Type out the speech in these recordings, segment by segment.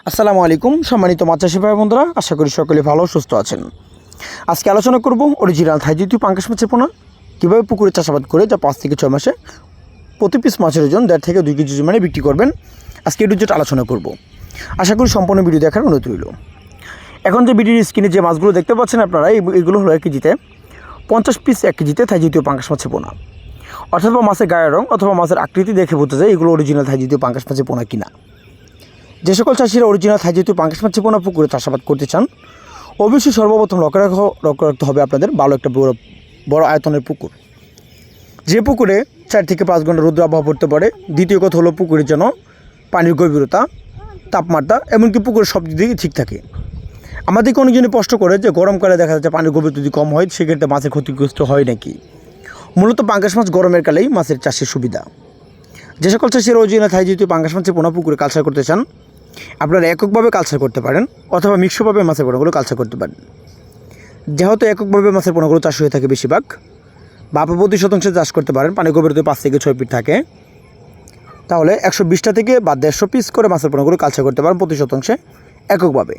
আসসালামু আলাইকুম সম্মানিত মাছ চাষি ভাই বন্ধুরা, আশা করি সকলে ভালো সুস্থ আছেন। আজকে আলোচনা করব অরিজিনাল থাই জাতীয় পাঙ্গাস মাছের পোনা কীভাবে পুকুরে চাষাবাদ করে যা 5 থেকে 6 মাসে প্রতি পিস মাছের ওজন 1.5 থেকে 2 কেজি মানে বিক্রি করবেন। আজকে এই ভিডিওটা আলোচনা করব, আশা করি সম্পূর্ণ ভিডিও দেখার অনুরোধ রইল। এখন যে ভিডিওর স্ক্রিনে যে মাছগুলো দেখতে পাচ্ছেন আপনারা, এগুলো হলো 1 কেজিতে 50 পিস 1 কেজিতে থাই জাতীয় পাঙ্গাস মাছের পোনা, অথবা মাছের গায়ের রং অথবা মাছের আকৃতি দেখে বোঝা যায় এগুলো অরিজিনাল থাই জাতীয় পাঙ্গাস মাছের পোনা কিনা। যে সকল চাষিরা অরিজিনাল থাই জাতীয় পাঙ্গাস মাছের পোনা পুকুরে চাষাবাদ করতে চান, অবশ্যই সর্বপ্রথম লক্ষ্য রাখতে হবে আপনাদের ভালো একটা বড় আয়তনের পুকুর, যে পুকুরে 4 থেকে 5 ঘন্টা রৌদ্র আবহাওয়া পড়তে পারে। দ্বিতীয় কথা হলো পুকুরের যেন পানির গভীরতা, তাপমাত্রা এমনকি পুকুরের সব দিকে ঠিক থাকে। আমাদেরকে অনেকজনই প্রশ্ন করে যে গরমকালে দেখা যাচ্ছে পানির গভীরতা যদি কম হয় সেক্ষেত্রে মাছের ক্ষতিগ্রস্ত হয় নাকি। মূলত পাঙ্গাস মাছ গরমের কালেই মাছের চাষের সুবিধা। যে সকল চাষিরা অরিজিনাল থাই জাতীয় পাঙ্গাস মাছের পোনা পুকুরে কালচার করতে চান, আপনারা এককভাবে কালচার করতে পারেন অথবা মিশ্রভাবে মাছের পোনাগুলো কালচার করতে পারেন। যেহেতু এককভাবে মাছের পোনাগুলো চাষ হয়ে থাকে বেশিরভাগ, বা আপনি প্রতি শতাংশে চাষ করতে পারেন, পানি গভীরতা 5 থেকে 6 ফিট থাকে, তাহলে 120টা থেকে বা 150 পিস করে মাছের পোনাগুলো কালচার করতে পারেন প্রতি শতাংশে এককভাবে।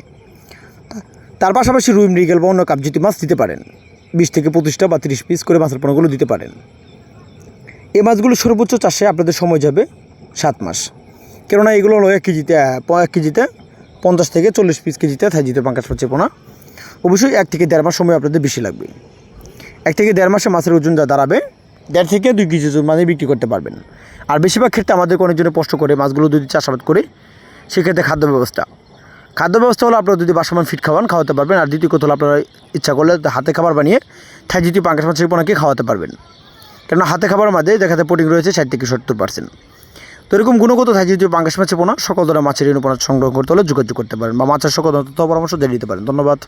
তার পাশাপাশি রুই, মৃগেল বা অন্য কাপজাতীয় মাছ দিতে পারেন, 20 থেকে 25টা বা 30 পিস করে মাছের পোনাগুলো দিতে পারেন। এই মাছগুলো সর্বোচ্চ চাষে আপনাদের সময় যাবে 7 মাস, কেননা এগুলো হলো 1 কেজিতে 50 থেকে 40 পিস কেজিতে থাই জাতীয় পাঙ্গাস মাছের পোনা। অবশ্যই 1 থেকে 1.5 মাস সময় আপনাদের বেশি লাগবে। 1 থেকে 1.5 মাসে মাছের ওজন যা দাঁড়াবে 1.5 থেকে 2 কেজি মানে বিক্রি করতে পারবেন। আর বেশিরভাগ ক্ষেত্রে আমাদের অনেকজনে কষ্ট করে মাছগুলো যদি চাষাবাদ করে, সেক্ষেত্রে খাদ্য ব্যবস্থা হলো আপনারা যদি বাসমান ফিট খাওয়াতে পারবেন। আর দ্বিতীয় কথা হলো আপনারা ইচ্ছা করলে হাতে খাবার বানিয়ে থাই জাতীয় পাঙ্গাস মাছের পোনাকে খাওয়াতে পারবেন, কেননা হাতে খাবার মাঝে দেখাতে প্রোটিন রয়েছে 60 থেকে 70%। তো এরকম গুণগত থাই জাতীয় পাঙ্গাস মাছের পোনা সকল ধরনের মাছের ঋণ সংগ্রহ করতে হলে যোগাযোগ করতে পারেন বা মাছের সকল পরামর্শ দিয়ে দিতে পারেন। ধন্যবাদ।